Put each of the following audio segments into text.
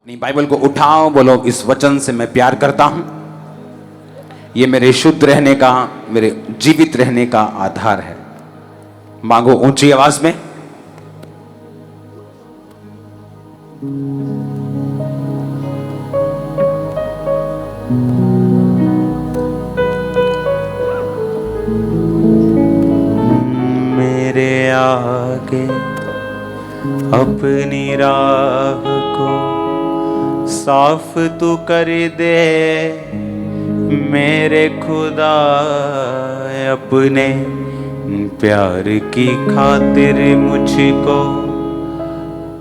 अपनी बाइबल को उठाओ, बोलो इस वचन से मैं प्यार करता हूं। ये मेरे शुद्ध रहने का, मेरे जीवित रहने का आधार है। मांगो ऊंची आवाज में। मेरे आगे अपनी राह को साफ तू कर दे, मेरे खुदा अपने प्यार की खातिर मुझको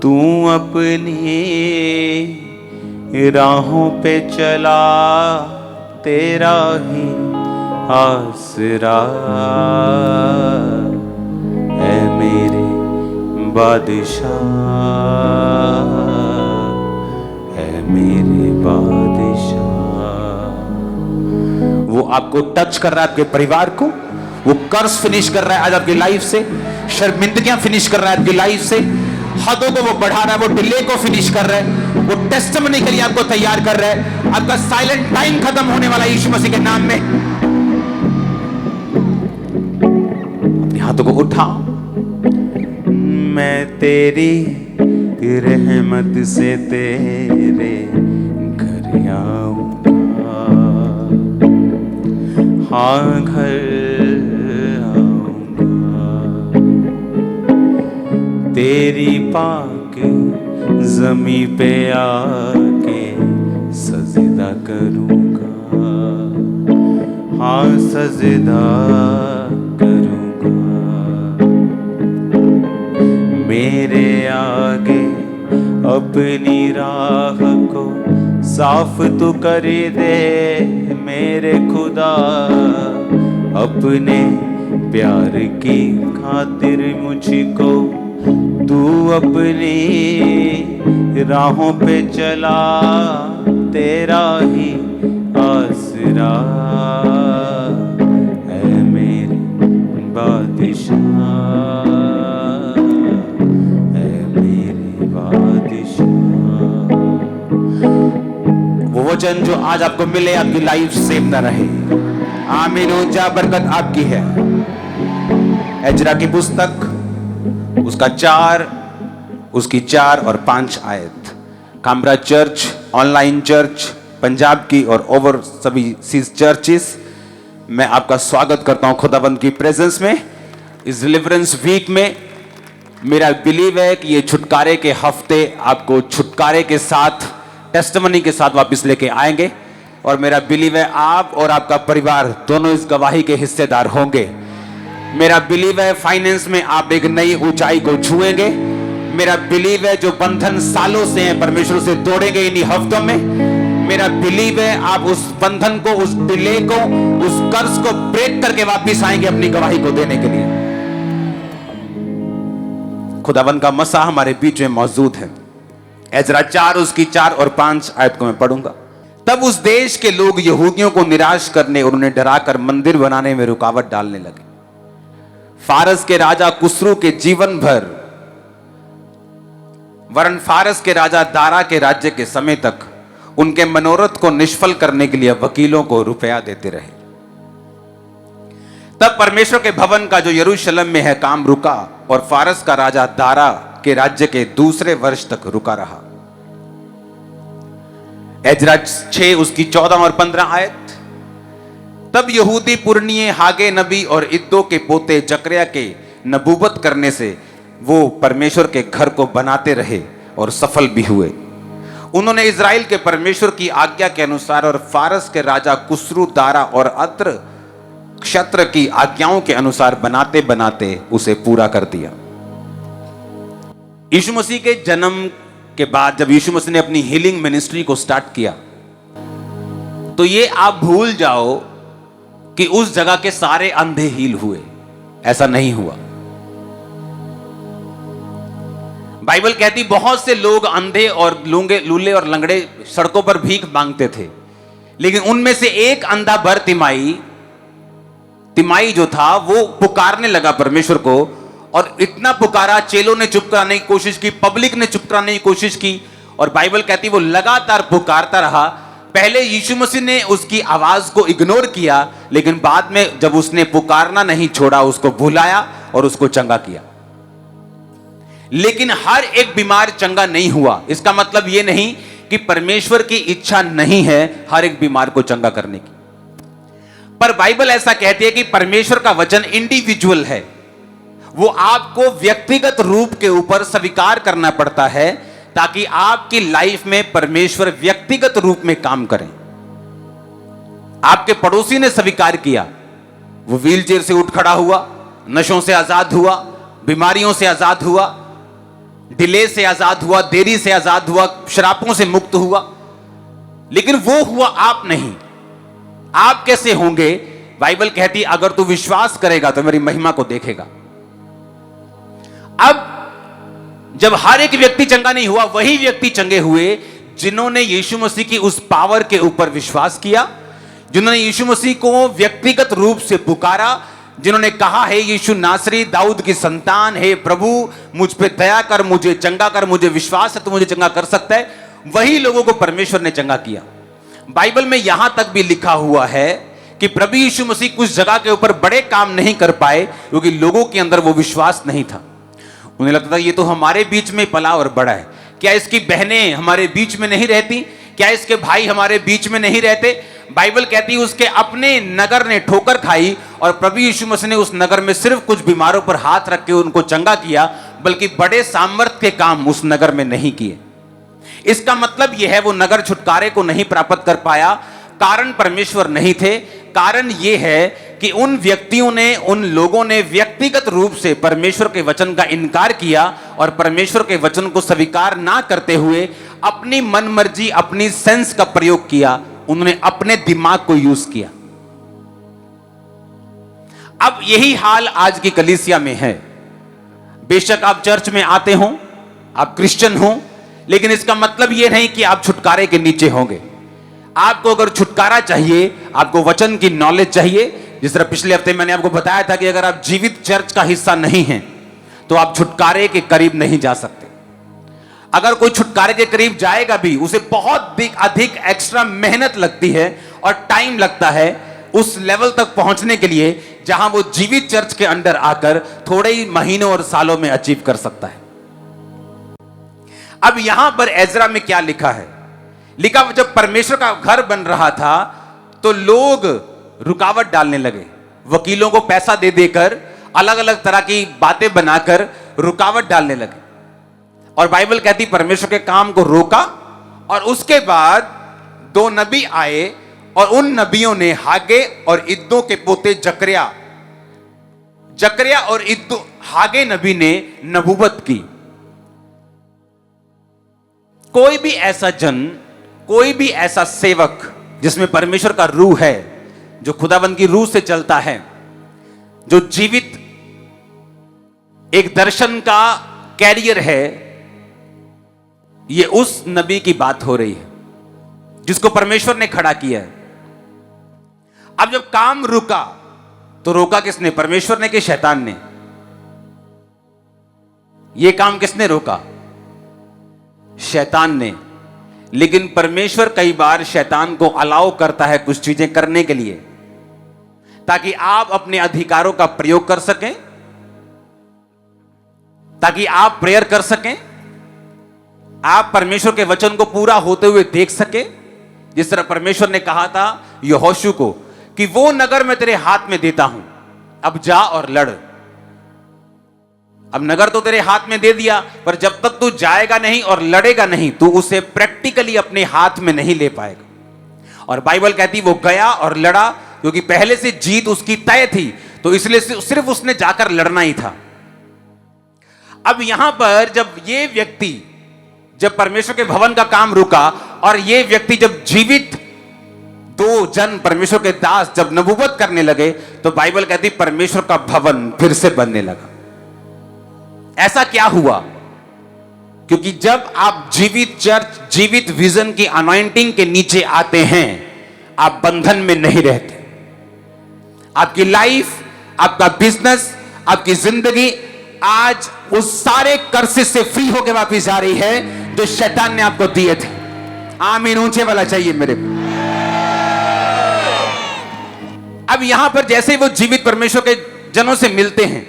तू अपनी राहों पे चला, तेरा ही आसरा है मेरे बादशाह, मेरे बादशाह। वो आपको टच कर रहा है, आपके परिवार को। वो कर्ज फिनिश कर रहा है आज आपकी लाइफ से, शर्मिंदगियां फिनिश कर रहा है आपकी लाइफ से, हदों को वो बढ़ा रहा है, वो डिले को फिनिश कर रहा है, वो टेस्टिमनी के लिए आपको तैयार कर रहा है। आपका साइलेंट टाइम खत्म होने वाला यीशु मसीह के नाम में। अपने हाथों को उठाओ। मैं तेरी रहमत से तेरे घर आऊंगा, हाँ घर आऊंगा, तेरी पाक जमी पे आके सजदा करूंगा, हाँ सजदा करूंगा। मेरे आगे अपनी राह को साफ तू कर दे, मेरे खुदा अपने प्यार की खातिर मुझको तू अपनी राहों पे चला, तेरा ही आसरा है मेरे बादशाह, वचन जो आज आपको मिले आपकी लाइफ सेव न रहे। आमीन। ऊंचा बरकत आपकी है। एजरा की पुस्तक उसकी 4 और 5 आयत। Kamra church, online church, Punjab की और ओवर सभी चर्चेस, मैं आपका स्वागत करता हूं खुदाबंद की प्रेजेंस में। इस डिलीवरेंस वीक में मेरा बिलीव है कि ये छुटकारे के हफ्ते आपको छुटकारे के साथ, टेस्टिमनी के साथ वापस लेके आएंगे। और मेरा बिलीव है आप और आपका परिवार दोनों इस गवाही के हिस्सेदार होंगे। मेरा बिलीव है फाइनेंस में आप एक नई ऊंचाई को छुएंगे। मेरा बिलीव है जो बंधन सालों से हैं परमेश्वर से तोड़ेंगे इन्हीं हफ्तों में। मेरा बिलीव है आप उस बंधन को, उस डिले को, उस कर्ज को ब्रेक करके वापिस आएंगे अपनी गवाही को देने के लिए। खुदावंद का मसा हमारे बीच में मौजूद है। एजरा 4 उसकी 4 और 5 आयत को मैं पढ़ूंगा। तब उस देश के लोग यहूदियों को निराश करने और उन्हें डराकर मंदिर बनाने में रुकावट डालने लगे। फारस के राजा कुसरू के जीवन भर, वरन फारस के राजा दारा के राज्य के समय तक उनके मनोरथ को निष्फल करने के लिए वकीलों को रुपया देते रहे। तब परमेश्वर के भवन का जो यरूशलेम में है काम रुका और फारस का राजा दारा के राज्य के दूसरे वर्ष तक रुका रहा। एजरा 6 उसकी 14 और 15 आयत। तब यहूदी पुरनिये हागे नबी और इद्दो के पोते जकरिया के नबूवत करने से वो परमेश्वर के घर को बनाते रहे और सफल भी हुए। उन्होंने इज़राइल के परमेश्वर की आज्ञा के अनुसार और फारस के राजा कुसरू, दारा और अत्र क्षत्र की आज्ञाओं के अनुसार बनाते बनाते उसे पूरा कर दिया। यीशु मसीह के जन्म के बाद जब यीशु मसीह ने अपनी हीलिंग मिनिस्ट्री को स्टार्ट किया, तो ये आप भूल जाओ कि उस जगह के सारे अंधे हील हुए। ऐसा नहीं हुआ। बाइबल कहती बहुत से लोग अंधे और लूंगे, लूले और लंगड़े सड़कों पर भीख मांगते थे, लेकिन उनमें से एक अंधा बर तिमाई जो था वो पुकारने लगा परमेश्वर को, और इतना पुकारा, चेलों ने चुप कराने की कोशिश की, पब्लिक ने चुप कराने की कोशिश की, और बाइबल कहती है वो लगातार पुकारता रहा। पहले यीशु मसीह ने उसकी आवाज को इग्नोर किया, लेकिन बाद में जब उसने पुकारना नहीं छोड़ा, उसको बुलाया और उसको चंगा किया। लेकिन हर एक बीमार चंगा नहीं हुआ। इसका मतलब यह नहीं कि परमेश्वर की इच्छा नहीं है हर एक बीमार को चंगा करने की, पर बाइबल ऐसा कहती है कि परमेश्वर का वचन इंडिविजुअल है। वो आपको व्यक्तिगत रूप के ऊपर स्वीकार करना पड़ता है ताकि आपकी लाइफ में परमेश्वर व्यक्तिगत रूप में काम करें। आपके पड़ोसी ने स्वीकार किया, वो व्हीलचेयर से उठ खड़ा हुआ, नशों से आजाद हुआ, बीमारियों से आजाद हुआ, डिले से आजाद हुआ, देरी से आजाद हुआ, शराबों से मुक्त हुआ, लेकिन वो हुआ, आप नहीं। आप कैसे होंगे? बाइबल कहती अगर तू विश्वास करेगा तो मेरी महिमा को देखेगा। अब जब हर एक व्यक्ति चंगा नहीं हुआ, वही व्यक्ति चंगे हुए जिन्होंने यीशु मसीह की उस पावर के ऊपर विश्वास किया, जिन्होंने यीशु मसीह को व्यक्तिगत रूप से पुकारा, जिन्होंने कहा है यीशु नासरी दाऊद की संतान है, प्रभु मुझ पे दया कर, मुझे चंगा कर, मुझे विश्वास है तो मुझे चंगा कर सकता है। वही लोगों को परमेश्वर ने चंगा किया। बाइबल में यहां तक भी लिखा हुआ है कि प्रभु यीशु मसीह कुछ जगह के ऊपर बड़े काम नहीं कर पाए क्योंकि लोगों के अंदर वो विश्वास नहीं था। उन्हें लगता था ये तो हमारे बीच में पला और बड़ा है, क्या इसकी बहनें हमारे बीच में नहीं रहती, क्या इसके भाई हमारे बीच में नहीं रहते? बाइबल कहती है उसके अपने नगर ने ठोकर खाई और प्रभु यीशु मसीह ने उस नगर में सिर्फ कुछ बीमारों पर हाथ रख के उनको चंगा किया, बल्कि बड़े सामर्थ्य के काम उस नगर में नहीं किए। इसका मतलब यह है वो नगर छुटकारे को नहीं प्राप्त कर पाया। कारण परमेश्वर नहीं थे, कारण यह है कि उन व्यक्तियों ने, उन लोगों ने व्यक्तिगत रूप से परमेश्वर के वचन का इनकार किया और परमेश्वर के वचन को स्वीकार ना करते हुए अपनी मनमर्जी, अपनी सेंस का प्रयोग किया। उन्होंने अपने दिमाग को यूज किया। अब यही हाल आज की कलीसिया में है। बेशक आप चर्च में आते हो, आप क्रिश्चियन हो, लेकिन इसका मतलब यह नहीं कि आप छुटकारे के नीचे होंगे। आपको अगर छुटकारा चाहिए, आपको वचन की नॉलेज चाहिए। जिस तरह पिछले हफ्ते मैंने आपको बताया था कि अगर आप जीवित चर्च का हिस्सा नहीं हैं तो आप छुटकारे के करीब नहीं जा सकते। अगर कोई छुटकारे के करीब जाएगा भी, उसे बहुत अधिक एक्स्ट्रा मेहनत लगती है और टाइम लगता है उस लेवल तक पहुंचने के लिए जहां वो जीवित चर्च के अंडर आकर थोड़े ही महीनों और सालों में अचीव कर सकता है। अब यहां पर एजरा में क्या लिखा है? लिखा जब परमेश्वर का घर बन रहा था तो लोग रुकावट डालने लगे, वकीलों को पैसा दे देकर अलग अलग तरह की बातें बनाकर रुकावट डालने लगे। और बाइबल कहती परमेश्वर के काम को रोका। और उसके बाद दो नबी आए और उन नबियों ने हागे और इद्दो के पोते जकरिया और इद्दो, हागे नबी ने नबूवत की। कोई भी ऐसा जन, कोई भी ऐसा सेवक जिसमें परमेश्वर का रूह है, जो खुदाबंद की रूह से चलता है, जो जीवित एक दर्शन का कैरियर है, ये उस नबी की बात हो रही है जिसको परमेश्वर ने खड़ा किया है। अब जब काम रुका तो रोका किसने? परमेश्वर ने कि शैतान ने? ये काम किसने रोका? शैतान ने। लेकिन परमेश्वर कई बार शैतान को अलाउ करता है कुछ चीजें करने के लिए ताकि आप अपने अधिकारों का प्रयोग कर सकें, ताकि आप प्रेयर कर सकें, आप परमेश्वर के वचन को पूरा होते हुए देख सके। जिस तरह परमेश्वर ने कहा था यहोशू को कि वो नगर मैं तेरे हाथ में देता हूं, अब जा और लड़। अब नगर तो तेरे हाथ में दे दिया, पर जब तक तू जाएगा नहीं और लड़ेगा नहीं, तू उसे प्रैक्टिकली अपने हाथ में नहीं ले पाएगा। और बाइबल कहती वो गया और लड़ा, क्योंकि पहले से जीत उसकी तय थी, तो इसलिए सिर्फ उसने जाकर लड़ना ही था। अब यहां पर जब परमेश्वर के भवन का काम रुका और ये व्यक्ति जब जीवित दो जन परमेश्वर के दास जब नबूवत करने लगे, तो बाइबल कहती परमेश्वर का भवन फिर से बनने लगा। ऐसा क्या हुआ? क्योंकि जब आप जीवित चर्च, जीवित विजन की अनॉइंटिंग के नीचे आते हैं, आप बंधन में नहीं रहते। आपकी लाइफ, आपका बिजनेस, आपकी जिंदगी आज उस सारे कर्सेस से फ्री होकर वापस जा रही है जो शैतान ने आपको दिए थे। आमीन, ऊंचे वाला चाहिए मेरे। अब यहां पर जैसे वो जीवित परमेश्वर के जनों से मिलते हैं,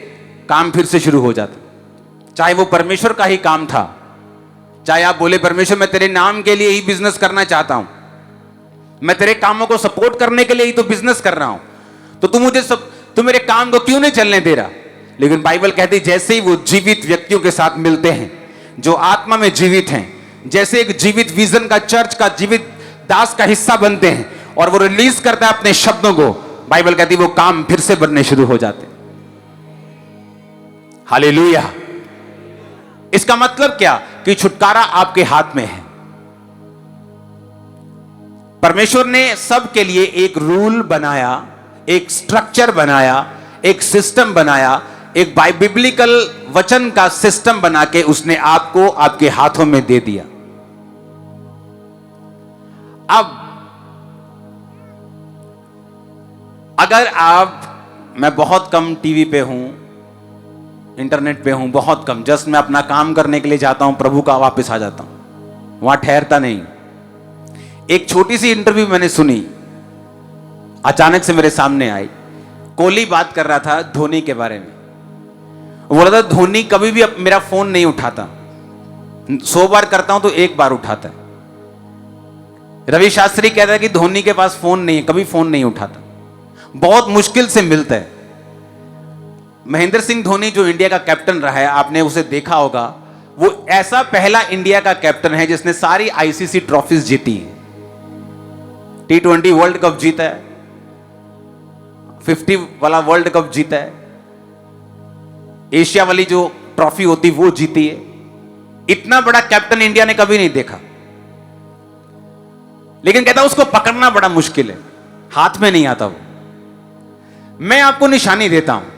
काम फिर से शुरू हो जाता। चाहे वो परमेश्वर का ही काम था, चाहे आप बोले परमेश्वर मैं तेरे नाम के लिए ही बिजनेस करना चाहता हूं, मैं तेरे कामों को सपोर्ट करने के लिए ही तो बिजनेस कर रहा हूं, तो तू मेरे काम को क्यों नहीं चलने दे रहा। लेकिन बाइबल कहती जैसे ही वो जीवित व्यक्तियों के साथ मिलते हैं जो आत्मा में जीवित हैं, जैसे एक जीवित विजन का चर्च का जीवित दास का हिस्सा बनते हैं और वो रिलीज करता है अपने शब्दों को, बाइबल कहती वो काम फिर से बनने शुरू हो जाते हैं। हालेलुया। इसका मतलब क्या कि छुटकारा आपके हाथ में है। परमेश्वर ने सबके लिए एक रूल बनाया, एक स्ट्रक्चर बनाया, एक सिस्टम बनाया, एक बाइबिलिकल वचन का सिस्टम बना के उसने आपको आपके हाथों में दे दिया। अब अगर मैं बहुत कम टीवी पे हूं, इंटरनेट पे हूं, बहुत कम, जस्ट मैं अपना काम करने के लिए जाता हूं, प्रभु का वापस आ जाता हूं, वहां ठहरता नहीं। एक छोटी सी इंटरव्यू मैंने सुनी, अचानक से मेरे सामने आई। कोहली बात कर रहा था धोनी के बारे में। वो बोला था धोनी कभी भी मेरा फोन नहीं उठाता, 100 बार करता हूं तो 1 बार उठाता है। रवि शास्त्री कहता है कि धोनी के पास फोन नहीं है, कभी फोन नहीं उठाता, बहुत मुश्किल से मिलता है। महेंद्र सिंह धोनी जो इंडिया का कैप्टन रहा है, आपने उसे देखा होगा, वो ऐसा पहला इंडिया का कैप्टन है जिसने सारी आईसीसी ट्रॉफीज जीती है। T20 वर्ल्ड कप जीता है, 50 वाला वर्ल्ड कप जीता है, एशिया वाली जो ट्रॉफी होती वो जीती है। इतना बड़ा कैप्टन इंडिया ने कभी नहीं देखा। लेकिन कहता उसको पकड़ना बड़ा मुश्किल है, हाथ में नहीं आता वो। मैं आपको निशानी देता हूं,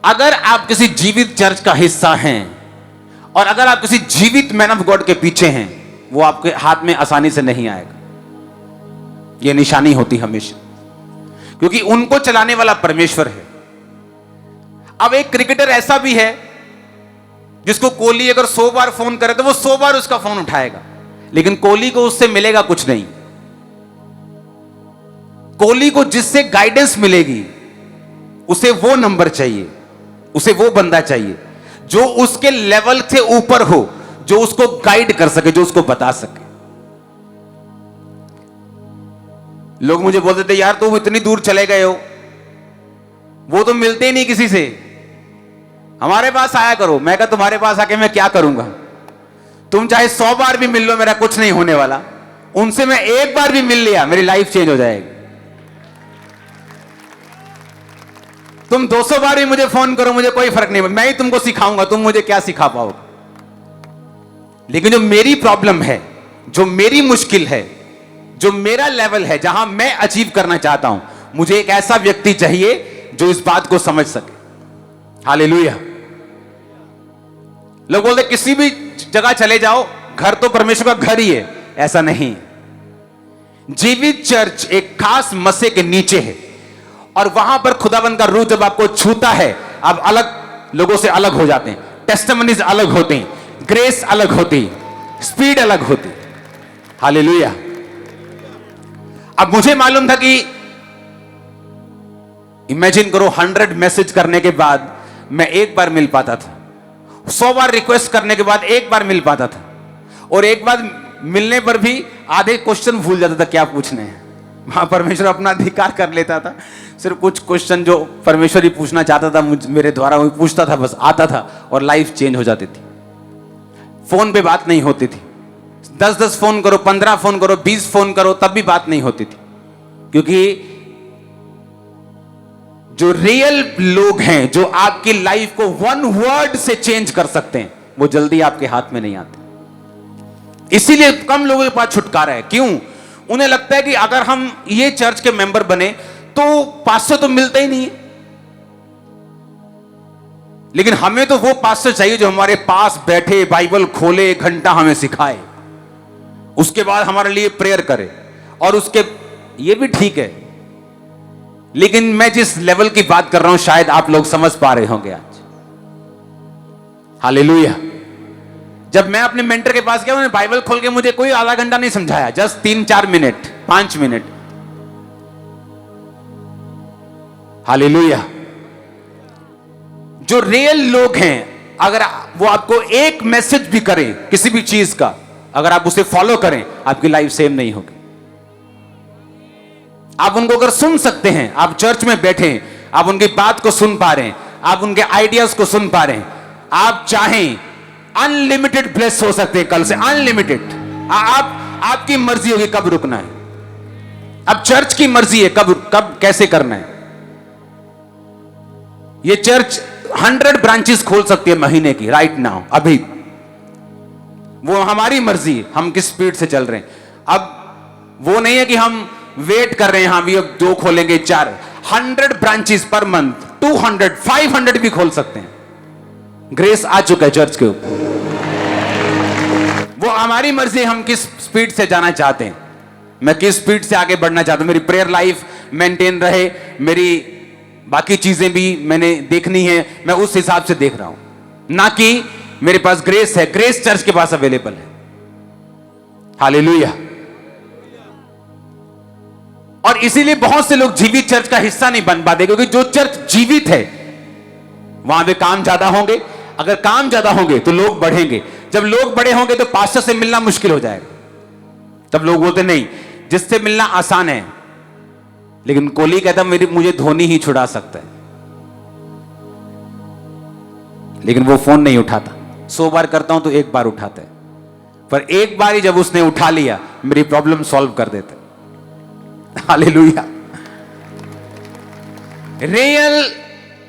अगर आप किसी जीवित चर्च का हिस्सा हैं और अगर आप किसी जीवित मैन ऑफ गॉड के पीछे हैं, वो आपके हाथ में आसानी से नहीं आएगा। यह निशानी होती हमेशा, क्योंकि उनको चलाने वाला परमेश्वर है। अब एक क्रिकेटर ऐसा भी है जिसको कोहली अगर 100 बार फोन करे तो वो 100 बार उसका फोन उठाएगा, लेकिन कोहली को उससे मिलेगा कुछ नहीं। कोहली को जिससे गाइडेंस मिलेगी उसे वो नंबर चाहिए, उसे वो बंदा चाहिए जो उसके लेवल से ऊपर हो, जो उसको गाइड कर सके, जो उसको बता सके। लोग मुझे बोलते थे यार तुम इतनी दूर चले गए हो, वो तो मिलते ही नहीं किसी से, हमारे पास आया करो। मैं कहा तुम्हारे पास आके मैं क्या करूंगा, तुम चाहे 100 बार भी मिल लो मेरा कुछ नहीं होने वाला। उनसे मैं 1 बार भी मिल लिया मेरी लाइफ चेंज हो जाएगी। तुम 200 बार भी मुझे फोन करो, मुझे कोई फर्क नहीं, मैं ही तुमको सिखाऊंगा, तुम मुझे क्या सिखा पाओगे। लेकिन जो मेरी प्रॉब्लम है, जो मेरी मुश्किल है, जो मेरा लेवल है, जहां मैं अचीव करना चाहता हूं, मुझे एक ऐसा व्यक्ति चाहिए जो इस बात को समझ सके। हालेलुया। लोग बोलते किसी भी जगह चले जाओ, घर तो परमेश्वर का घर ही है, ऐसा नहीं। जीवित चर्च एक खास मसे के नीचे है और वहां पर खुदाबंद का रूह जब आपको छूता है, आप अलग लोगों से अलग हो जाते हैं, टेस्टिमनीज अलग होते हैं, ग्रेस अलग होती, स्पीड अलग होती। हालेलुया। अब मुझे मालूम था कि इमेजिन करो 100 मैसेज करने के बाद मैं 1 बार मिल पाता था, 100 बार रिक्वेस्ट करने के बाद 1 बार मिल पाता था, और 1 बार मिलने पर भी आधे क्वेश्चन भूल जाता था क्या पूछने हैं। वहां परमेश्वर अपना अधिकार कर लेता था, सिर्फ कुछ क्वेश्चन जो परमेश्वर ही पूछना चाहता था मेरे द्वारा वही पूछता था, बस आता था और लाइफ चेंज हो जाती थी। फोन पे बात नहीं होती थी, 10-10 फोन करो, 15 फोन करो, 20 फोन करो, तब भी बात नहीं होती थी, क्योंकि जो रियल लोग हैं जो आपकी लाइफ को 1 वर्ड से चेंज कर सकते हैं, वो जल्दी आपके हाथ में नहीं आते। इसीलिए कम लोगों के पास छुटकारा है। क्यों? उन्हें लगता है कि अगर हम ये चर्च के मेंबर बने तो 500 तो मिलता ही नहीं है, लेकिन हमें तो वो पास्टर चाहिए जो हमारे पास बैठे, बाइबल खोले, घंटा हमें सिखाए, उसके बाद हमारे लिए प्रेयर करे। और उसके ये भी ठीक है, लेकिन मैं जिस लेवल की बात कर रहा हूं शायद आप लोग समझ पा रहे होंगे आज। हालेलुया। जब मैं अपने मेंटर के पास गया, उन्होंने बाइबल खोल के मुझे कोई आधा घंटा नहीं समझाया, जस्ट 3-4 मिनट, 5 मिनट। हालेलुया। जो रियल लोग हैं, अगर वो आपको एक मैसेज भी करें किसी भी चीज का, अगर आप उसे फॉलो करें, आपकी लाइफ सेम नहीं होगी। आप उनको अगर सुन सकते हैं, आप चर्च में बैठे, आप उनकी बात को सुन पा रहे हैं, आप उनके आइडियाज को सुन पा रहे हैं, आप चाहें अनलिमिटेड ब्लेस हो सकते हैं कल से, अनलिमिटेड। आपकी मर्जी होगी कब रुकना है। अब चर्च की मर्जी है कब कैसे करना है। ये चर्च 100 ब्रांचेस खोल सकती है महीने की, राइट नाउ, अभी। वो हमारी मर्जी है, हम किस स्पीड से चल रहे हैं। अब वो नहीं है कि हम वेट कर रहे हैं, हाँ भी अब 2 खोलेंगे, 4। 100 ब्रांचेस पर मंथ, 200, 500 भी खोल सकते हैं। ग्रेस आ चुका है चर्च के ऊपर। वो हमारी मर्जी, हम किस स्पीड से जाना चाहते हैं, मैं किस स्पीड से आगे बढ़ना चाहता हूं। मेरी प्रेयर लाइफ मेंटेन रहे, मेरी बाकी चीजें भी मैंने देखनी है, मैं उस हिसाब से देख रहा हूं, ना कि मेरे पास ग्रेस है, ग्रेस चर्च के पास अवेलेबल है। हालेलुया। और इसीलिए बहुत से लोग जीवित चर्च का हिस्सा नहीं बन पाते, क्योंकि जो चर्च जीवित है वहां पे काम ज्यादा होंगे। अगर काम ज्यादा होंगे तो लोग बढ़ेंगे। जब लोग बड़े होंगे तो पास्टर से मिलना मुश्किल हो जाएगा। तब लोग बोलते नहीं, जिससे मिलना आसान है, लेकिन कोहली कहता मुझे धोनी ही छुड़ा सकता है, लेकिन वो फोन नहीं उठाता। 100 बार करता हूं तो 1 बार उठाता है, पर एक बार ही जब उसने उठा लिया, मेरी प्रॉब्लम सॉल्व कर देता है। हालेलुया। रियल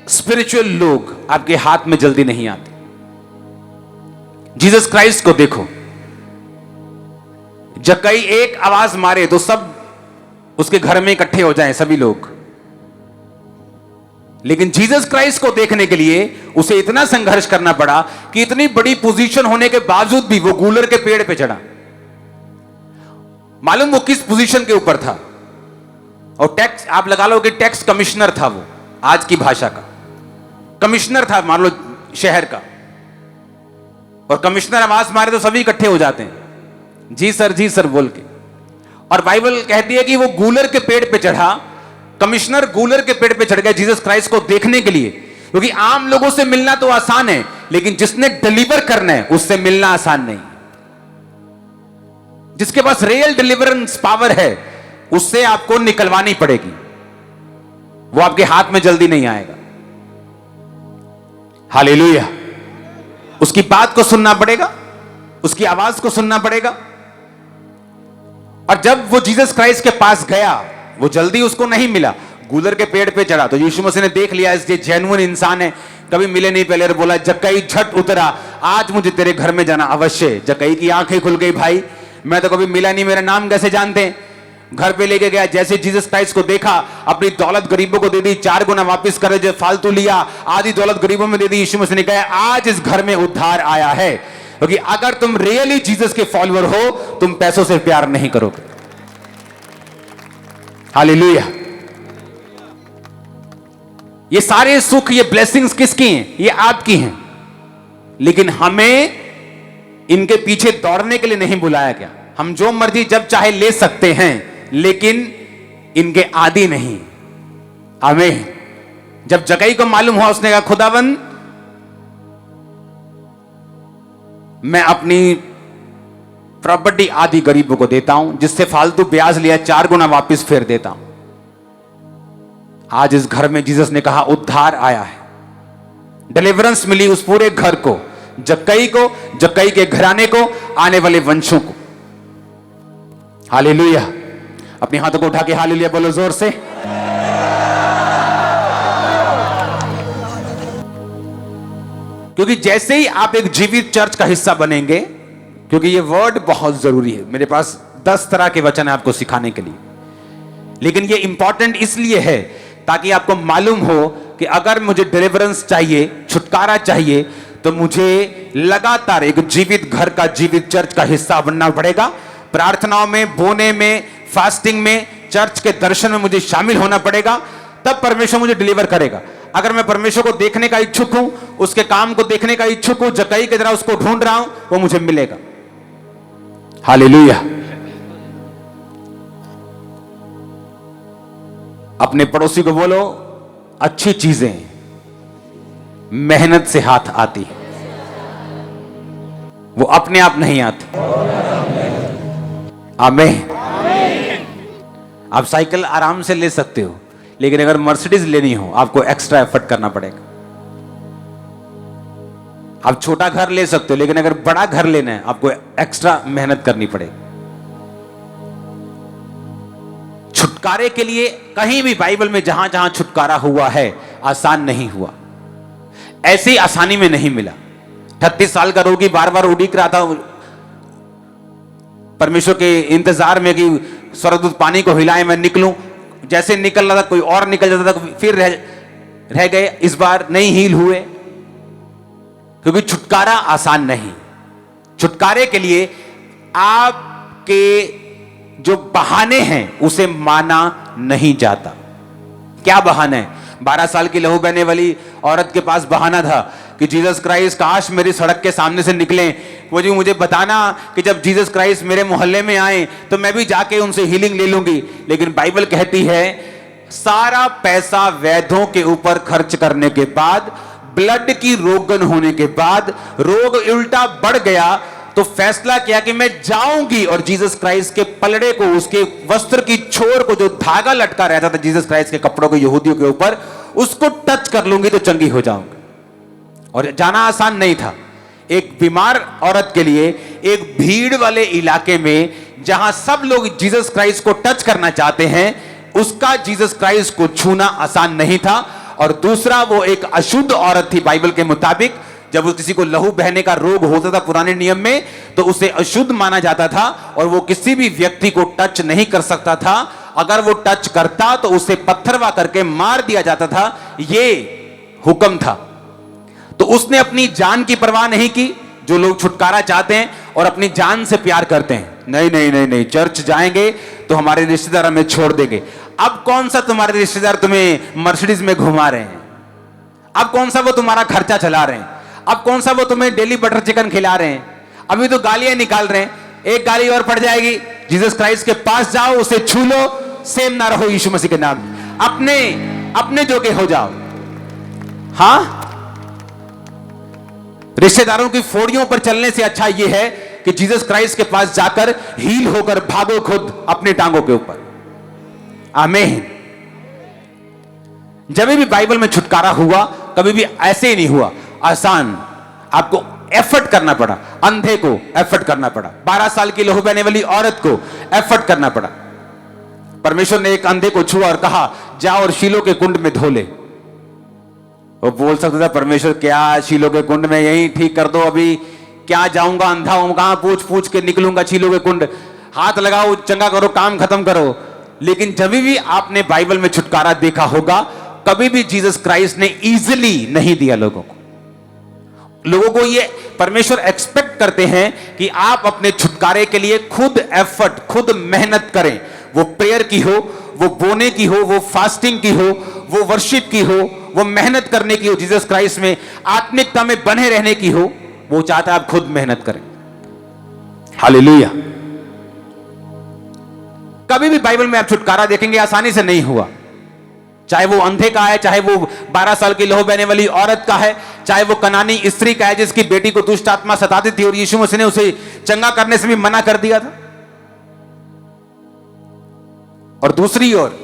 स्पिरिचुअल लोग आपके हाथ में जल्दी नहीं आते। जीसस क्राइस्ट को देखो, जक्कई एक आवाज मारे तो सब उसके घर में इकट्ठे हो जाएं, सभी लोग। लेकिन जीसस क्राइस्ट को देखने के लिए उसे इतना संघर्ष करना पड़ा कि इतनी बड़ी पोजीशन होने के बावजूद भी वो गूलर के पेड़ पे चढ़ा। मालूम वो किस पोजीशन के ऊपर था? और टैक्स, आप लगा लो कि टैक्स कमिश्नर था वो, आज की भाषा का कमिश्नर था, मान लो शहर का। और कमिश्नर आवाज मारे तो सभी इकट्ठे हो जाते हैं, जी सर बोल के। और बाइबल कहती है कि वो गूलर के पेड़ पे चढ़ा, कमिश्नर गूलर के पेड़ पे चढ़ गया जीसस क्राइस्ट को देखने के लिए। क्योंकि आम लोगों से मिलना तो आसान है, लेकिन जिसने डिलीवर करना है उससे मिलना आसान नहीं। जिसके पास रियल डिलीवरेंस पावर है, उससे आपको निकलवानी पड़ेगी, वो आपके हाथ में जल्दी नहीं आएगा। हालेलुया। उसकी बात को सुनना पड़ेगा, उसकी आवाज को सुनना पड़ेगा। और जब वो जीसस क्राइस्ट के पास गया, वो जल्दी उसको नहीं मिला, गूलर के पेड़ पे चढ़ा। तो यीशु मसीह ने देख लिया ये जेन्युइन इंसान है, कभी मिले नहीं पहले, और बोला जक्कई झट उतरा, आज मुझे तेरे घर में जाना अवश्य है। जक्कई की आंखें खुल गई, भाई मैं तो कभी मिला नहीं, मेरा नाम कैसे जानते हैं। घर पे लेके गया, जैसे जीसस क्राइस्ट को देखा, अपनी दौलत गरीबों को दे दी, 4 गुना वापस करे, जो फालतू लिया आधी दौलत गरीबों में दे दी। यीशु मसीह ने कहा आज इस घर में उद्धार आया है, क्योंकि अगर तुम रियली जीसस के फॉलोअर हो, तुम पैसों से प्यार नहीं करोगे। हालेलुया। ये सारे सुख, ये ब्लेसिंग्स किसकी हैं? ये आपकी हैं। लेकिन हमें इनके पीछे दौड़ने के लिए नहीं बुलाया गया। हम जो मर्जी जब चाहे ले सकते हैं, लेकिन इनके आदी नहीं। आमीन। जब जक्कई को मालूम हुआ, उसने कहा खुदावंद, मैं अपनी प्रॉपर्टी आधी गरीबों को देता हूं, जिससे फालतू ब्याज लिया 4 गुना वापस फेर देता हूं। आज इस घर में जीसस ने कहा उद्धार आया है, डिलीवरेंस मिली उस पूरे घर को, जक्कई को, जक्कई के घराने को, आने वाले वंशों को। हालेलुया। अपने हाथों को उठा के हालेलुया बोलो जोर से। क्योंकि जैसे ही आप एक जीवित चर्च का हिस्सा बनेंगे, क्योंकि ये वर्ड बहुत जरूरी है, मेरे पास 10 तरह के वचन है आपको सिखाने के लिए, लेकिन ये इंपॉर्टेंट इसलिए है ताकि आपको मालूम हो कि अगर मुझे डिलीवरेंस चाहिए, छुटकारा चाहिए, तो मुझे लगातार एक जीवित घर का, जीवित चर्च का हिस्सा बनना पड़ेगा। प्रार्थनाओं में, बोने में, फास्टिंग में, चर्च के दर्शन में मुझे शामिल होना पड़ेगा, तब परमेश्वर मुझे डिलीवर करेगा। अगर मैं परमेश्वर को देखने का इच्छुक हूं, उसके काम को देखने का इच्छुक हूं, जक्कई की तरह उसको ढूंढ रहा हूं, वो मुझे मिलेगा। हालेलुया। अपने पड़ोसी को बोलो, अच्छी चीजें मेहनत से हाथ आती है, वो अपने आप नहीं आती। आमीन। आप साइकिल आराम से ले सकते हो, लेकिन अगर मर्सिडीज लेनी हो आपको एक्स्ट्रा एफर्ट करना पड़ेगा। आप छोटा घर ले सकते हो, लेकिन अगर बड़ा घर लेना है आपको एक्स्ट्रा मेहनत करनी पड़ेगी। छुटकारे के लिए कहीं भी बाइबल में जहां जहां छुटकारा हुआ है, आसान नहीं हुआ, ऐसी आसानी में नहीं मिला। 38 साल का रोगी बार बार उड़ीक रहा था परमेश्वर के इंतजार में कि स्वर्गदूत पानी को हिलाए, मैं निकलूं। जैसे निकल रहा था कोई और निकल जाता था, फिर रह गए। इस बार नहीं हील हुए, क्योंकि छुटकारा आसान नहीं। छुटकारे के लिए आपके जो बहाने हैं उसे माना नहीं जाता। क्या बहाना है? 12 साल की लहू बहने वाली औरत के पास बहाना था कि जीसस क्राइस्ट काश मेरी सड़क के सामने से निकले, वो जो मुझे बताना कि जब जीसस क्राइस्ट मेरे मोहल्ले में आए तो मैं भी जाके उनसे हीलिंग ले लूंगी। लेकिन बाइबल कहती है सारा पैसा वैद्यों के ऊपर खर्च करने के बाद, ब्लड की रोगन होने के बाद, रोग उल्टा बढ़ गया, तो फैसला किया कि मैं जाऊंगी और जीसस क्राइस्ट के पलड़े को, उसके वस्त्र की छोर को, जो धागा लटका रहता था जीसस क्राइस्ट के कपड़ों को यहूदियों के ऊपर, उसको टच कर लूंगी तो चंगी हो जाऊंगी। और जाना आसान नहीं था। एक बीमार औरत के लिए एक भीड़ वाले इलाके में जहां सब लोग जीसस क्राइस्ट को टच करना चाहते हैं, उसका जीसस क्राइस्ट को छूना आसान नहीं था। और दूसरा, वो एक अशुद्ध औरत थी बाइबल के मुताबिक। जब वो किसी को लहू बहने का रोग होता था पुराने नियम में, तो उसे अशुद्ध माना जाता था और वो किसी भी व्यक्ति को टच नहीं कर सकता था। अगर वो टच करता तो उसे पत्थरवा करके मार दिया जाता था। ये हुक्म था। तो उसने अपनी जान की परवाह नहीं की। जो लोग छुटकारा चाहते हैं और अपनी जान से प्यार करते हैं, नहीं नहीं नहीं नहीं, चर्च जाएंगे तो हमारे रिश्तेदार हमें छोड़ देंगे। अब कौन सा तुम्हारे रिश्तेदार तुम्हें मर्सिडीज में घुमा रहे हैं? अब कौन सा वो तुम्हारा खर्चा चला रहे हैं? अब कौन सा वो तुम्हें डेली बटर चिकन खिला रहे हैं? अभी तो गालियां निकाल रहे हैं। एक गाली और पड़ जाएगी। जीसस क्राइस्ट के पास जाओ, उसे छू लो, सेम ना रहो यीशु मसीह के नाम में। अपने जोगे हो जाओ। हां, रिश्तेदारों की फोड़ियों पर चलने से अच्छा यह है कि जीसस क्राइस्ट के पास जाकर हील होकर भागो खुद अपने टांगों के ऊपर। आमीन। जब भी बाइबल में छुटकारा हुआ, कभी भी ऐसे ही नहीं हुआ आसान। आपको एफर्ट करना पड़ा। अंधे को एफर्ट करना पड़ा, 12 साल की लहू बहने वाली औरत को एफर्ट करना पड़ा। परमेश्वर ने एक अंधे को छुआ और कहा जा और शीलो के कुंड में धो ले। वो बोल सकता था परमेश्वर क्या शीलो के कुंड में, यही ठीक कर दो, अभी क्या जाऊंगा, अंधा हूं, कहां पूछ पूछ के निकलूंगा शीलो के कुंड, हाथ लगाओ, चंगा करो, काम खत्म करो। लेकिन जब भी आपने बाइबल में छुटकारा देखा होगा, कभी भी जीसस क्राइस्ट ने इजीली नहीं दिया लोगों को। लोगों को ये परमेश्वर एक्सपेक्ट करते हैं कि आप अपने छुटकारे के लिए खुद एफर्ट, खुद मेहनत करें। वो प्रेयर की हो, वो बोने की हो, वो फास्टिंग की हो, वो वर्शिप की हो, वो मेहनत करने की हो, जीसस क्राइस्ट में आत्मिकता में बने रहने की हो। वो चाहता है आप खुद मेहनत करें। हालेलुया। कभी भी बाइबल में आप छुटकारा देखेंगे आसानी से नहीं हुआ। चाहे वो अंधे का है, चाहे वो 12 साल की लहू बहने वाली औरत का है, चाहे वो कनानी स्त्री का है जिसकी बेटी को दुष्ट आत्मा सताती थी और यीशु मसीह ने उसे चंगा करने से भी मना कर दिया था। और दूसरी ओर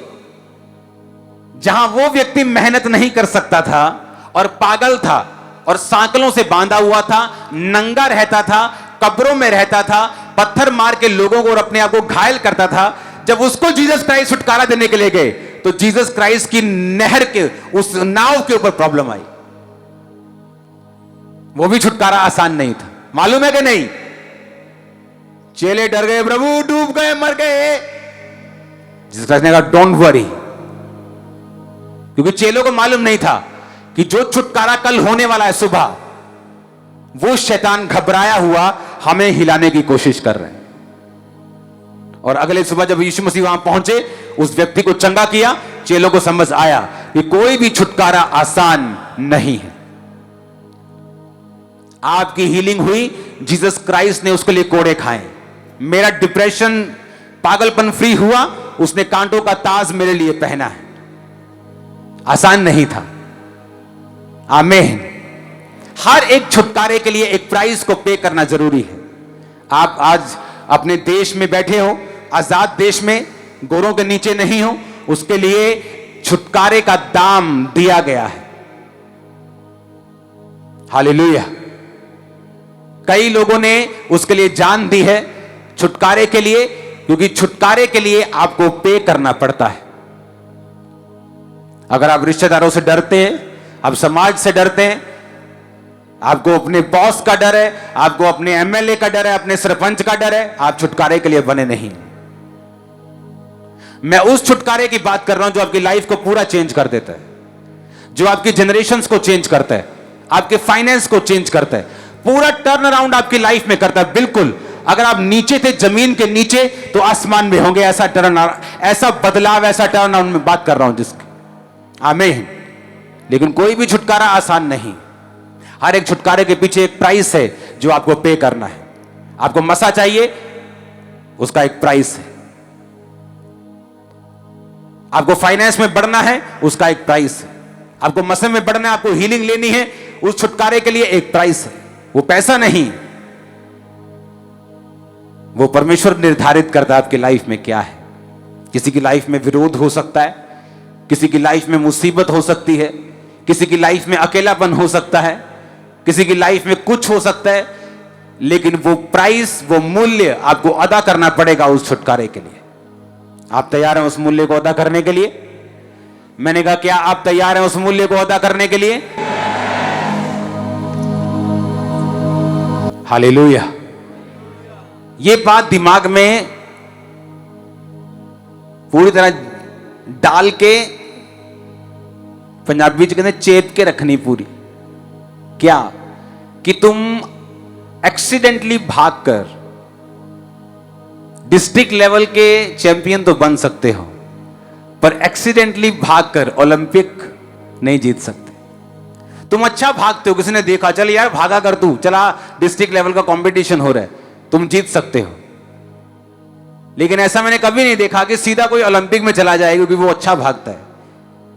जहां वो व्यक्ति मेहनत नहीं कर सकता था और पागल था और सांकलों से बांधा हुआ था, नंगा रहता था, कब्रों में रहता था, पत्थर मार के लोगों को और अपने आप को घायल करता था, जब उसको जीसस क्राइस्ट छुटकारा देने के लिए गए तो जीसस क्राइस्ट की नहर के उस नाव के ऊपर प्रॉब्लम आई। वो भी छुटकारा आसान नहीं था। मालूम है कि नहीं? चेले डर गए, प्रभु डूब गए, मर गए। जीसस क्राइस्ट ने कहा डोंट वरी, क्योंकि चेलों को मालूम नहीं था कि जो छुटकारा कल होने वाला है सुबह, वो शैतान घबराया हुआ हमें हिलाने की कोशिश कर रहे हैं। और अगले सुबह जब यीशु मसीह वहां पहुंचे, उस व्यक्ति को चंगा किया, चेलों को समझ आया कि कोई भी छुटकारा आसान नहीं है। आपकी हीलिंग हुई, जीसस क्राइस्ट ने उसके लिए कोड़े खाए। मेरा डिप्रेशन, पागलपन फ्री हुआ, उसने कांटों का ताज मेरे लिए पहना है। आसान नहीं था। आमीन। हर एक छुटकारे के लिए एक प्राइस को पे करना जरूरी है। आप आज अपने देश में बैठे हो, आजाद देश में, गोरों के नीचे नहीं हो, उसके लिए छुटकारे का दाम दिया गया है। हालेलुया। कई लोगों ने उसके लिए जान दी है छुटकारे के लिए, क्योंकि छुटकारे के लिए आपको पे करना पड़ता है। अगर आप रिश्तेदारों से डरते हैं, आप समाज से डरते हैं, आपको अपने बॉस का डर है, आपको अपने एमएलए का डर है, अपने सरपंच का डर है, आप छुटकारे के लिए बने नहीं। मैं उस छुटकारे की बात कर रहा हूं जो आपकी लाइफ को पूरा चेंज कर देता है, जो आपकी जनरेशंस को चेंज करता है, आपके फाइनेंस को चेंज करता है, पूरा टर्न अराउंड आपकी लाइफ में करता है। बिल्कुल, अगर आप नीचे थे, जमीन के नीचे, तो आसमान में होंगे। ऐसा टर्न, ऐसा बदलाव, ऐसा टर्न अराउंड में बात कर रहा हूं जिसकी। आमीन। लेकिन कोई भी छुटकारा आसान नहीं। हर एक छुटकारे के पीछे एक प्राइस है जो आपको पे करना है। आपको मसा चाहिए, उसका एक प्राइस है। आपको फाइनेंस में बढ़ना है, उसका एक प्राइस है। आपको मसे में बढ़ना है, आपको हीलिंग लेनी है, उस छुटकारे के लिए एक प्राइस है। वो पैसा नहीं, वो परमेश्वर निर्धारित करता है आपकी लाइफ में क्या है। किसी की लाइफ में विरोध हो सकता है, किसी की लाइफ में मुसीबत हो सकती है, किसी की लाइफ में अकेलापन हो सकता है, किसी की लाइफ में कुछ हो सकता है, लेकिन वो प्राइस, वो मूल्य आपको अदा करना पड़ेगा उस छुटकारे के लिए। आप तैयार हैं उस मूल्य को अदा करने के लिए? मैंने कहा, क्या आप तैयार हैं उस मूल्य को अदा करने के लिए? हालेलुया। ये बात दिमाग में पूरी तरह डाल के, पंजाबी च कहते चेप के रखनी पूरी। क्या? कि तुम एक्सीडेंटली भागकर डिस्ट्रिक्ट लेवल के चैंपियन तो बन सकते हो, पर एक्सीडेंटली भागकर ओलंपिक नहीं जीत सकते। तुम अच्छा भागते हो, किसी ने देखा, चल यार भागा कर तू, चला डिस्ट्रिक्ट लेवल का कंपटीशन हो रहा है, तुम जीत सकते हो। लेकिन ऐसा मैंने कभी नहीं देखा कि सीधा कोई ओलंपिक में चला जाए क्योंकि वो अच्छा भागता है।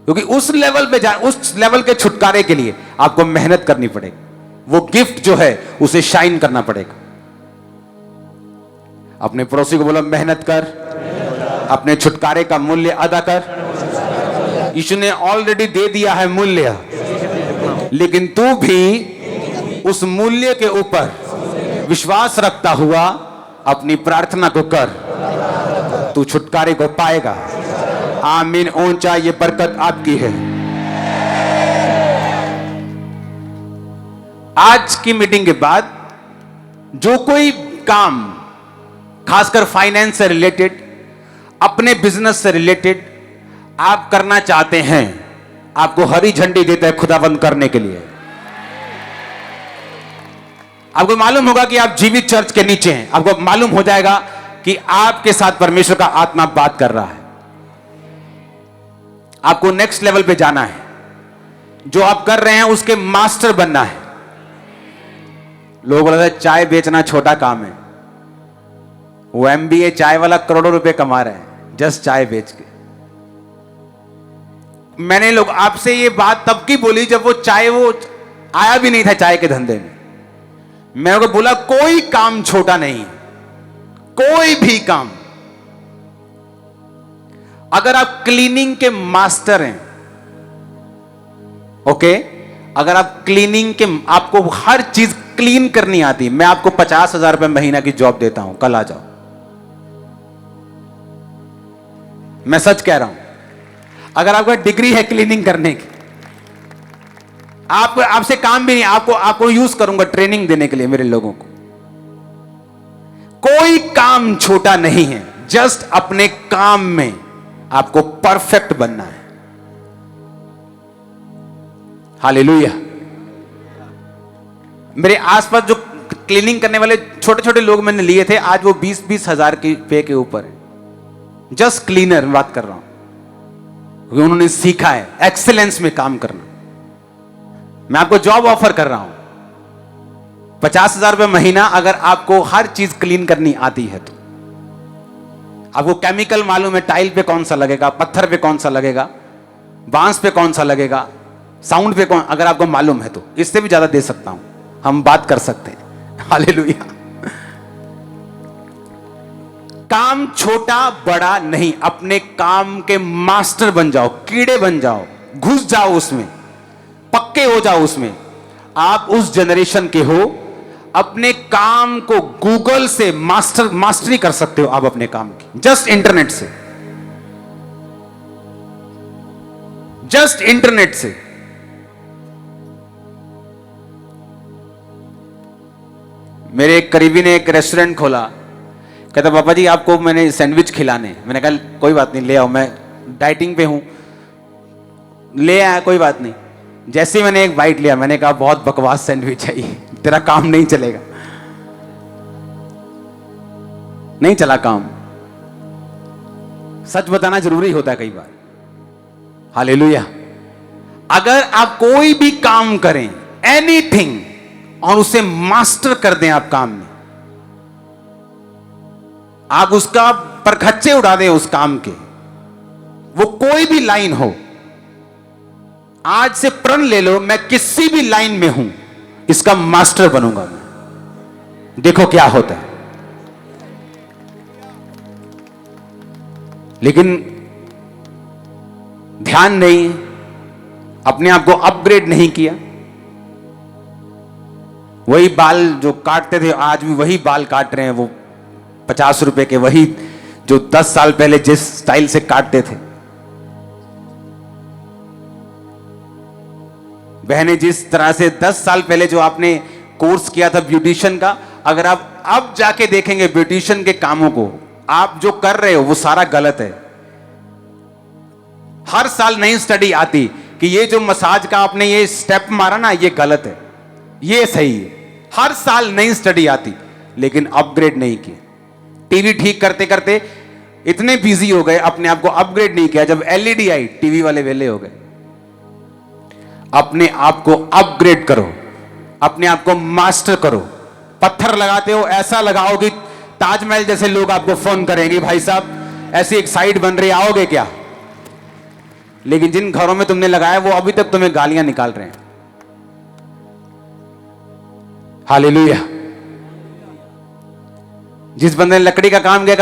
क्योंकि उस लेवल पे उस लेवल के छुटकारे के लिए आपको मेहनत करनी पड़ेगी। वो गिफ्ट जो है उसे शाइन करना पड़ेगा। अपने पड़ोसी को बोलो, मेहनत कर, अपने छुटकारे का मूल्य अदा कर। यीशु ने ऑलरेडी दे दिया है मूल्य, लेकिन तू भी उस मूल्य के ऊपर विश्वास रखता हुआ अपनी प्रार्थना को कर, तू छुटकारे को पाएगा। आमीन। ऊंचा, ये बरकत आपकी है। आज की मीटिंग के बाद जो कोई काम, खासकर फाइनेंस से रिलेटेड, अपने बिजनेस से रिलेटेड आप करना चाहते हैं, आपको हरी झंडी देता है खुदाबंद करने के लिए। आपको मालूम होगा कि आप जीवित चर्च के नीचे हैं। आपको मालूम हो जाएगा कि आपके साथ परमेश्वर का आत्मा बात कर रहा है। आपको नेक्स्ट लेवल पे जाना है। जो आप कर रहे हैं उसके मास्टर बनना है। लोग बोलते हैं चाय बेचना छोटा काम है। वो एमबीए चाय वाला करोड़ों रुपए कमा रहे हैं जस्ट चाय बेच के। मैंने लोग आपसे ये बात तब की बोली जब वो आया भी नहीं था चाय के धंधे में। मैंने उनको बोला कोई काम छोटा नहीं, कोई भी काम। अगर आप क्लीनिंग के मास्टर हैं, ओके, अगर आप क्लीनिंग के, आपको हर चीज क्लीन करनी आती, मैं आपको 50,000 रुपए महीना की जॉब देता हूं, कल आ जाओ। मैं सच कह रहा हूं। अगर आपका डिग्री है क्लीनिंग करने की, आपसे काम भी नहीं, आपको यूज करूंगा ट्रेनिंग देने के लिए मेरे लोगों को। कोई काम छोटा नहीं है। जस्ट अपने काम में आपको परफेक्ट बनना है। हालेलुया। मेरे आसपास जो क्लीनिंग करने वाले छोटे छोटे लोग मैंने लिए थे, आज वो 20-20 हजार की पे के ऊपर है। जस्ट क्लीनर बात कर रहा हूं। क्योंकि उन्होंने सीखा है एक्सीलेंस में काम करना। मैं आपको जॉब ऑफर कर रहा हूं, 50,000 रुपये महीना, अगर आपको हर चीज क्लीन करनी आती है तो। आपको केमिकल मालूम है, टाइल पे कौन सा लगेगा, पत्थर पे कौन सा लगेगा, बांस पे कौन सा लगेगा, साउंड पे कौन, अगर आपको मालूम है तो इससे भी ज्यादा दे सकता हूं, हम बात कर सकते हैं। हालेलुया। काम छोटा बड़ा नहीं, अपने काम के मास्टर बन जाओ, कीड़े बन जाओ, घुस जाओ उसमें, पक्के हो जाओ उसमें। आप उस जनरेशन के हो, अपने काम को गूगल से मास्टरी कर सकते हो आप अपने काम की, जस्ट इंटरनेट से, जस्ट इंटरनेट से। मेरे एक करीबी ने एक रेस्टोरेंट खोला, कहता पापा जी आपको मैंने सैंडविच खिलाने। मैंने कहा कोई बात नहीं, ले आओ, मैं डाइटिंग पे हूं। ले आया, कोई बात नहीं। जैसे ही मैंने एक बाइट लिया, मैंने कहा बहुत बकवास सैंडविच है ये, तेरा काम नहीं चलेगा। नहीं चला काम। सच बताना जरूरी होता है कई बार। हालेलुया। अगर आप कोई भी काम करें, एनीथिंग, और उसे मास्टर कर दें आप काम में, आप उसका परखच्चे उड़ा दें उस काम के, वो कोई भी लाइन हो, आज से प्रण ले लो, मैं किसी भी लाइन में हूं, इसका मास्टर बनूंगा मैं। देखो क्या होता है। लेकिन ध्यान नहीं, अपने आप को अपग्रेड नहीं किया। वही बाल जो काटते थे आज भी वही बाल काट रहे हैं, वो 50 रुपए के, वही जो 10 साल पहले जिस स्टाइल से काटते थे। बहने, जिस तरह से 10 साल पहले जो आपने कोर्स किया था ब्यूटिशियन का, अगर आप अब जाके देखेंगे ब्यूटिशियन के कामों को, आप जो कर रहे हो वो सारा गलत है। हर साल नई स्टडी आती कि ये जो मसाज का आपने ये स्टेप मारा ना, ये गलत है, ये सही है। हर साल नई स्टडी आती, लेकिन अपग्रेड नहीं किया। टीवी ठीक करते करते इतने बिजी हो गए, अपने आप को अपग्रेड नहीं किया। जब एलईडी आई, टीवी वाले वेले हो गए। अपने आप को अपग्रेड करो, अपने आप को मास्टर करो। पत्थर लगाते हो, ऐसा लगाओ कि ताजमहल जैसे लोग आपको फोन करेंगे, भाई साहब ऐसी एक साइट बन रही, आओगे क्या? लेकिन जिन घरों में तुमने लगाया वो अभी तक तुम्हें गालियां निकाल रहे हैं। हालेलुया। जिस बंदे ने लकड़ी का काम किया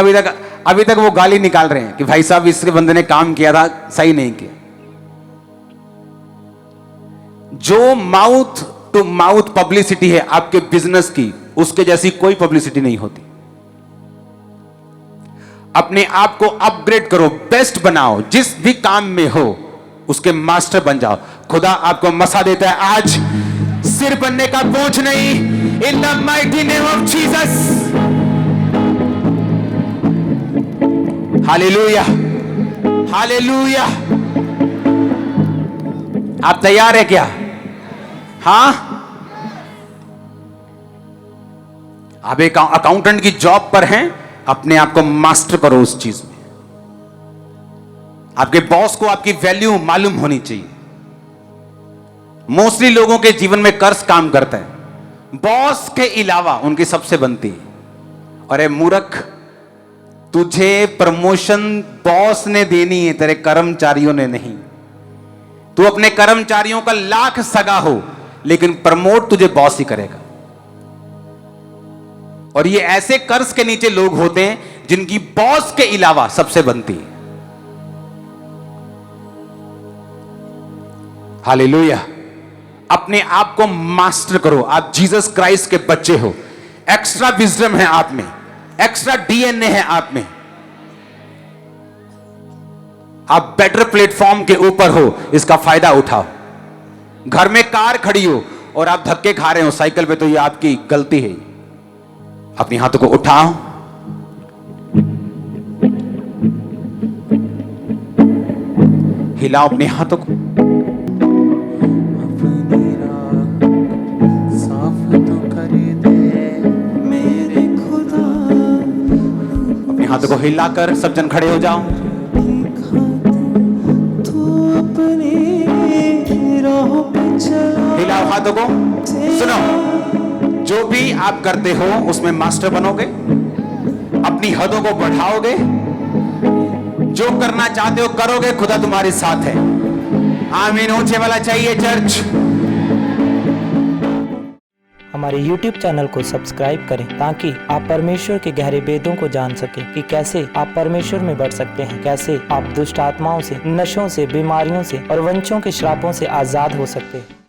अभी तक वो गाली निकाल रहे हैं कि भाई साहब इसके बंदे ने काम किया था, सही नहीं किया। जो माउथ टू माउथ पब्लिसिटी है आपके बिजनेस की, उसके जैसी कोई पब्लिसिटी नहीं होती। अपने आप को अपग्रेड करो, बेस्ट बनाओ, जिस भी काम में हो उसके मास्टर बन जाओ। खुदा आपको मसा देता है आज, सिर बनने का बोझ नहीं, in the mighty name of Jesus. Hallelujah, hallelujah. आप तैयार है क्या? हाँ, आप एक अकाउंटेंट की जॉब पर हैं, अपने आप को मास्टर करो उस चीज में। आपके बॉस को आपकी वैल्यू मालूम होनी चाहिए। मोस्टली लोगों के जीवन में कर्ज काम करता है, बॉस के अलावा उनकी सबसे बनती है। अरे मूर्ख, तुझे प्रमोशन बॉस ने देनी है, तेरे कर्मचारियों ने नहीं। तू अपने कर्मचारियों का लाख सगा हो, लेकिन प्रमोट तुझे बॉस ही करेगा। और ये ऐसे कर्ज के नीचे लोग होते हैं जिनकी बॉस के अलावा सबसे बनती है। हालेलुया। अपने आप को मास्टर करो। आप जीसस क्राइस्ट के बच्चे हो, एक्स्ट्रा विजडम है आप में, एक्स्ट्रा डीएनए है आप में। आप बेटर प्लेटफॉर्म के ऊपर हो, इसका फायदा उठाओ। घर में कार खड़ी हो और आप धक्के खा रहे हो साइकिल पे, तो ये आपकी गलती है। अपने हाथों को उठाओ, हिलाओ अपने हाथों को। अपने हाथों को हिलाकर सब जन खड़े हो जाओ। बढ़ाओ हाथों को। सुनो, जो भी आप करते हो उसमें मास्टर बनोगे, अपनी हदों को बढ़ाओगे, जो करना चाहते हो करोगे, खुदा तुम्हारे साथ है। आमीन। ऊंचे वाला चाहिए चर्च। हमारे YouTube चैनल को सब्सक्राइब करें ताकि आप परमेश्वर के गहरे भेदों को जान सकें कि कैसे आप परमेश्वर में बढ़ सकते हैं, कैसे आप दुष्ट आत्माओं से, नशों से, बीमारियों से और वंशों के श्रापों से आजाद हो सकते हैं।